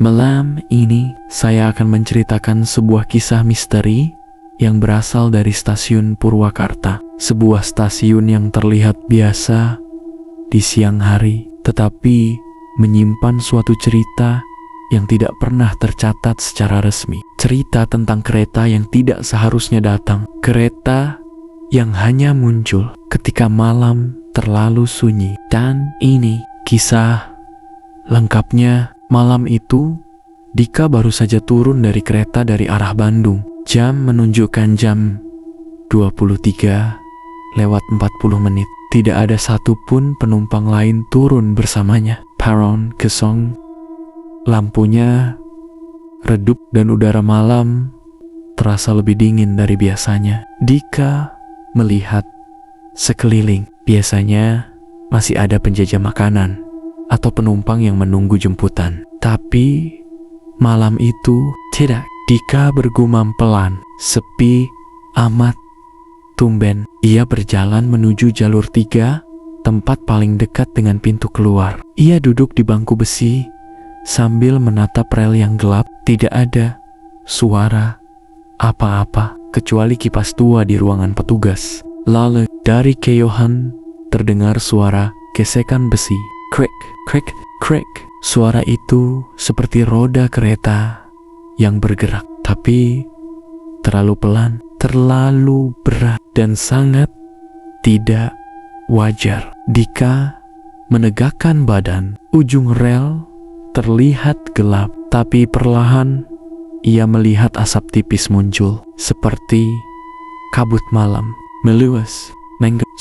Malam ini saya akan menceritakan sebuah kisah misteri yang berasal dari stasiun Purwakarta. Sebuah stasiun yang terlihat biasa di siang hari, tetapi menyimpan suatu cerita yang tidak pernah tercatat secara resmi. Cerita tentang kereta yang tidak seharusnya datang. Kereta yang hanya muncul ketika malam terlalu sunyi. Dan ini kisah lengkapnya. Malam itu, Dika baru saja turun dari kereta dari arah Bandung. Jam menunjukkan jam 23:40. Tidak ada satupun penumpang lain turun bersamanya. Peron kosong, lampunya redup dan udara malam terasa lebih dingin dari biasanya. Dika melihat sekeliling. Biasanya masih ada penjajah makanan atau penumpang yang menunggu jemputan. Tapi malam itu tidak. Dika bergumam pelan, sepi amat. Tumben, ia berjalan menuju jalur 3, tempat paling dekat dengan pintu keluar. Ia duduk di bangku besi sambil menatap rel yang gelap. Tidak ada suara apa-apa kecuali kipas tua di ruangan petugas. Lalu dari kejauhan terdengar suara gesekan besi. Krek, krek, krek. Suara itu seperti roda kereta yang bergerak, tapi terlalu pelan, terlalu berat, dan sangat tidak wajar. Dika menegakkan badan. Ujung rel terlihat gelap, tapi perlahan ia melihat asap tipis muncul, seperti kabut malam meluas,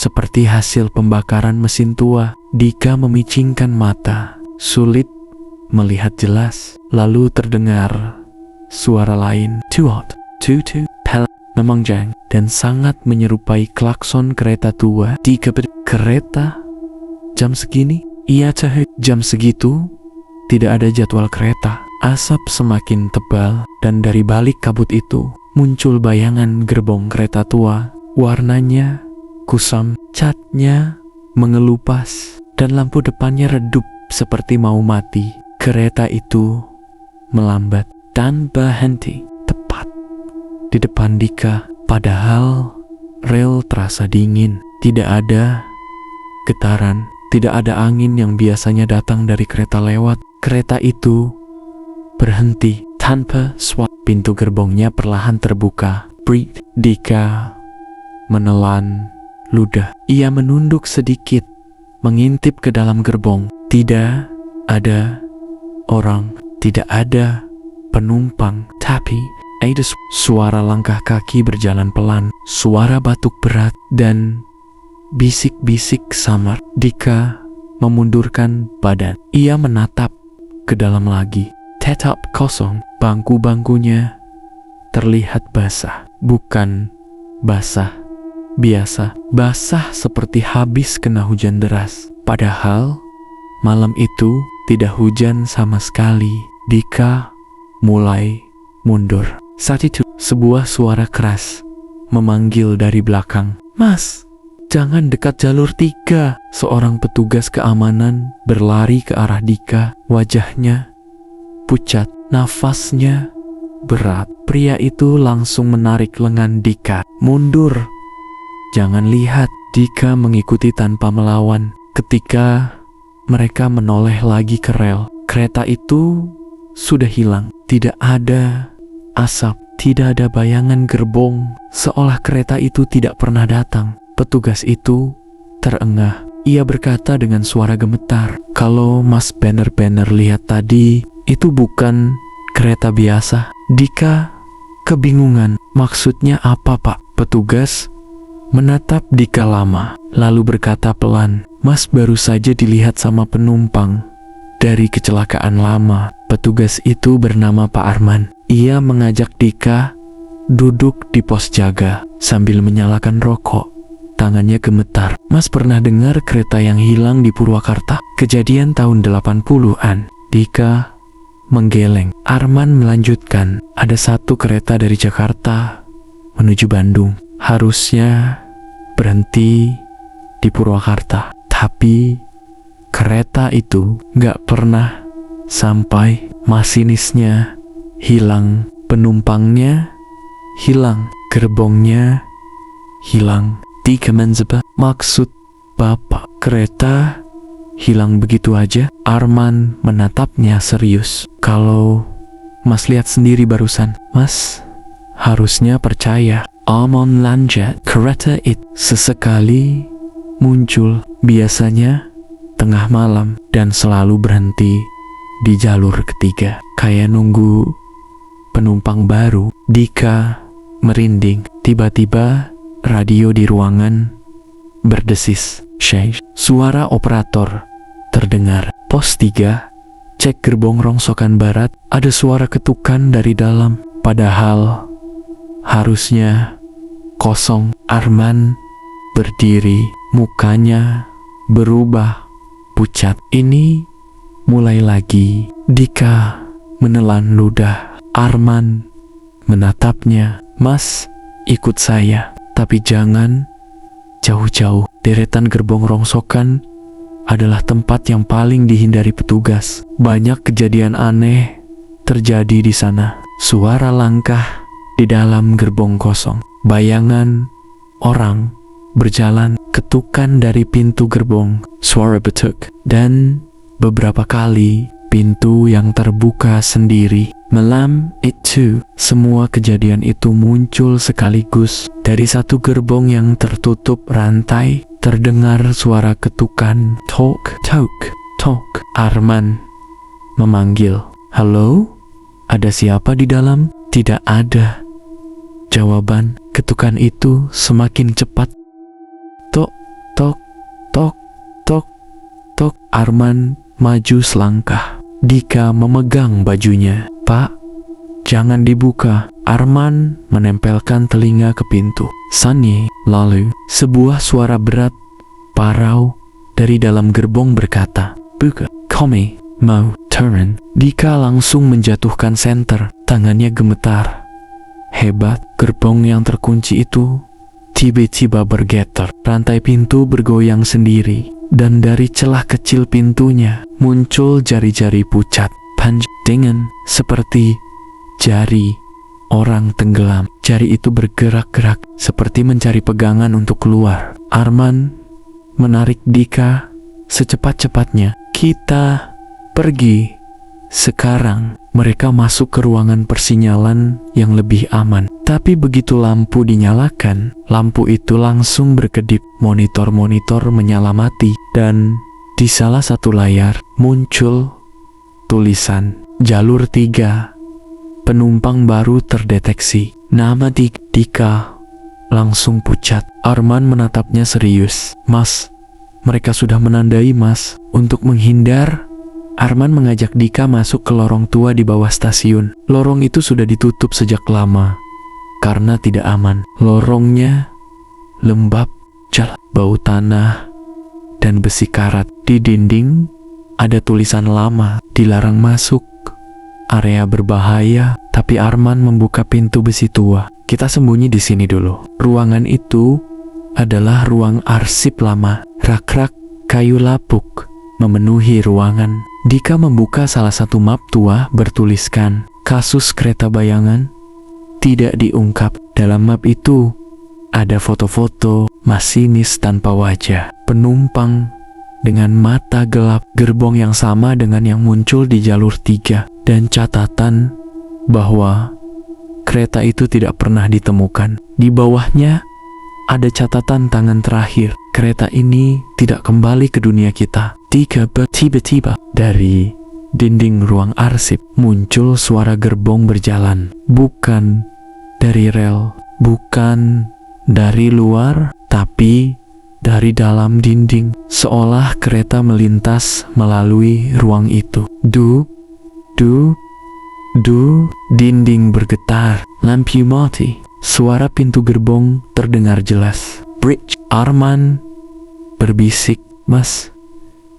seperti hasil pembakaran mesin tua. Dika memicingkan mata, sulit melihat jelas. Lalu terdengar suara lain, tuot, tutu, pel, memanjang dan sangat menyerupai klakson kereta tua. Dika kereta jam segini? Ia tahu jam segitu tidak ada jadwal kereta. Asap semakin tebal dan dari balik kabut itu muncul bayangan gerbong kereta tua. Warnanya kusam, catnya mengelupas, dan lampu depannya redup seperti mau mati. Kereta itu melambat dan berhenti tepat di depan Dika. Padahal rel terasa dingin, tidak ada getaran, tidak ada angin yang biasanya datang dari kereta lewat. Kereta itu berhenti tanpa suara. Pintu gerbongnya perlahan terbuka. Breathe. Dika menelan ludah. Ia menunduk sedikit, mengintip ke dalam gerbong. Tidak ada orang, tidak ada penumpang, tapi ada suara langkah kaki berjalan pelan, suara batuk berat, dan bisik-bisik samar. Dika memundurkan badan. Ia menatap ke dalam lagi. Tetap kosong. Bangku-bangkunya terlihat basah. Bukan basah biasa, basah seperti habis kena hujan deras. Padahal malam itu tidak hujan sama sekali. Dika mulai mundur. Saat itu sebuah suara keras memanggil dari belakang, "Mas, jangan dekat jalur 3. Seorang petugas keamanan berlari ke arah Dika. Wajahnya pucat, nafasnya berat. Pria itu langsung menarik lengan Dika. "Mundur, jangan lihat." Dika mengikuti tanpa melawan. Ketika mereka menoleh lagi ke rel, kereta itu sudah hilang. Tidak ada asap, tidak ada bayangan gerbong, seolah kereta itu tidak pernah datang. Petugas itu terengah. Ia berkata dengan suara gemetar, "Kalau Mas Banner lihat tadi, itu bukan kereta biasa." Dika kebingungan. "Maksudnya apa, Pak?" Petugas menatap Dika lama, lalu berkata pelan, "Mas baru saja dilihat sama penumpang dari kecelakaan lama." Petugas itu bernama Pak Arman. Ia mengajak Dika duduk di pos jaga sambil menyalakan rokok. Tangannya gemetar. "Mas pernah dengar kereta yang hilang di Purwakarta? Kejadian tahun 80-an. Dika menggeleng. Arman melanjutkan, "Ada satu kereta dari Jakarta menuju Bandung. Harusnya berhenti di Purwakarta. Tapi kereta itu gak pernah sampai masinisnya hilang, penumpangnya hilang, gerbongnya hilang. Dika menjebak, maksud Bapak, kereta hilang begitu aja? Arman menatapnya serius. Kalau Mas lihat sendiri barusan, Mas harusnya percaya. Arman lanjut, kereta itu sesekali muncul, biasanya tengah malam, dan selalu berhenti di jalur ketiga, kayak nunggu penumpang baru. Dika merinding. Tiba-tiba radio di ruangan berdesis. Suara operator terdengar. Pos 3, cek gerbong rongsokan barat. Ada suara ketukan dari dalam, padahal harusnya kosong. Arman berdiri, mukanya berubah pucat. Ini mulai lagi. Dika menelan ludah. Arman menatapnya. Mas, ikut saya, tapi jangan jauh-jauh. Deretan gerbong rongsokan adalah tempat yang paling dihindari petugas. Banyak kejadian aneh terjadi di sana. Suara langkah di dalam gerbong kosong, bayangan orang berjalan, ketukan dari pintu gerbong, suara betuk, dan beberapa kali pintu yang terbuka sendiri. Malam itu, semua kejadian itu muncul sekaligus. Dari satu gerbong yang tertutup rantai, terdengar suara ketukan. Tok, tok, tok. Arman memanggil. Halo? Ada siapa di dalam? Tidak ada jawaban. Ketukan itu semakin cepat. Tok, tok, tok, tok, tok. Arman maju selangkah. Dika memegang bajunya. Pak, jangan dibuka. Arman menempelkan telinga ke pintu. Sunny, lalu sebuah suara berat, parau dari dalam gerbong berkata, buka. Kami mau turun. Dika langsung menjatuhkan senter. Tangannya gemetar. Hebat, gerbong yang terkunci itu tiba-tiba bergetar. Rantai pintu bergoyang sendiri, dan dari celah kecil pintunya muncul jari-jari pucat, dengan seperti jari orang tenggelam. Jari itu bergerak-gerak seperti mencari pegangan untuk keluar. Arman menarik Dika secepat-cepatnya. Kita pergi sekarang. Mereka masuk ke ruangan persinyalan yang lebih aman. Tapi begitu lampu dinyalakan, lampu itu langsung berkedip. Monitor-monitor menyala mati, dan di salah satu layar muncul tulisan jalur 3. Penumpang baru terdeteksi. Nama Dika langsung pucat. Arman menatapnya serius. Mas, mereka sudah menandai Mas. Untuk menghindar, Arman mengajak Dika masuk ke lorong tua di bawah stasiun. Lorong itu sudah ditutup sejak lama karena tidak aman. Lorongnya lembab, bau tanah, dan besi karat. Di dinding ada tulisan lama, dilarang masuk, area berbahaya. Tapi Arman membuka pintu besi tua. Kita sembunyi di sini dulu. Ruangan itu adalah ruang arsip lama. Rak-rak kayu lapuk memenuhi ruangan. Dika membuka salah satu map tua bertuliskan kasus kereta bayangan tidak diungkap. Dalam map itu ada foto-foto masinis tanpa wajah, penumpang dengan mata gelap, gerbong yang sama dengan yang muncul di jalur 3, dan catatan bahwa kereta itu tidak pernah ditemukan. Di bawahnya ada catatan tangan terakhir. Kereta ini tidak kembali ke dunia kita. Tiba-tiba dari dinding ruang arsip muncul suara gerbong berjalan. Bukan dari rel, bukan dari luar, tapi dari dalam dinding. Seolah kereta melintas melalui ruang itu. Dinding bergetar, lampu mati. Suara pintu gerbong terdengar jelas. Bridge. Arman berbisik, Mas,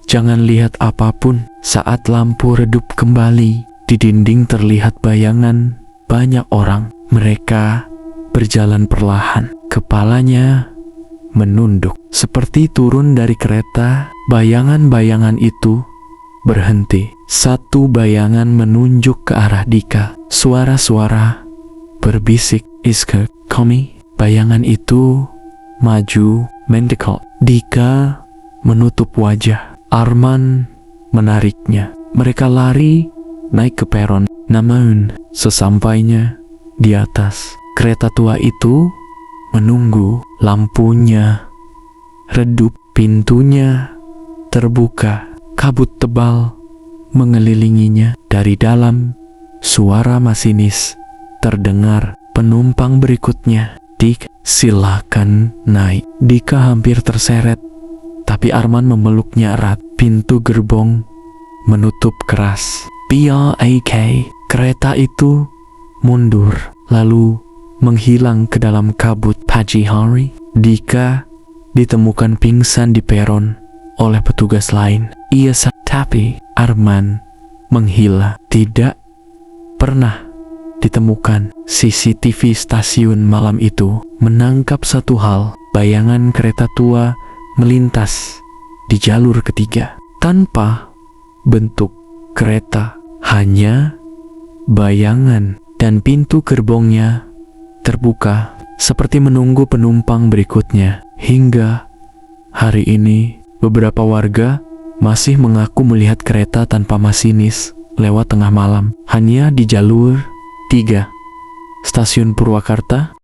jangan lihat apapun. Saat lampu redup kembali, di dinding terlihat bayangan banyak orang. Mereka berjalan perlahan, kepalanya menunduk, seperti turun dari kereta. Bayangan-bayangan itu berhenti. Satu bayangan menunjuk ke arah Dika. Suara-suara berbisik, "Iska, Komi." Bayangan itu maju mendekat. Dika menutup wajah. Arman menariknya. Mereka lari naik ke peron. Namun sesampainya di atas, kereta tua itu menunggu. Lampunya redup, pintunya terbuka, kabut tebal mengelilinginya. Dari dalam, suara masinis terdengar. "Penumpang berikutnya, Dik, silakan naik." Dika hampir terseret, tapi Arman memeluknya erat. Pintu gerbong menutup keras. "BRAK." Kereta itu mundur, lalu menghilang ke dalam kabut pagi hari. Dika ditemukan pingsan di peron oleh petugas lain. Tapi Arman menghilang. Tidak pernah ditemukan. CCTV stasiun malam itu menangkap satu hal. Bayangan kereta tua melintas di jalur ketiga tanpa bentuk kereta, hanya bayangan, dan pintu gerbongnya terbuka seperti menunggu penumpang berikutnya. Hingga hari ini, beberapa warga masih mengaku melihat kereta tanpa masinis lewat tengah malam, hanya di jalur 3 stasiun Purwakarta.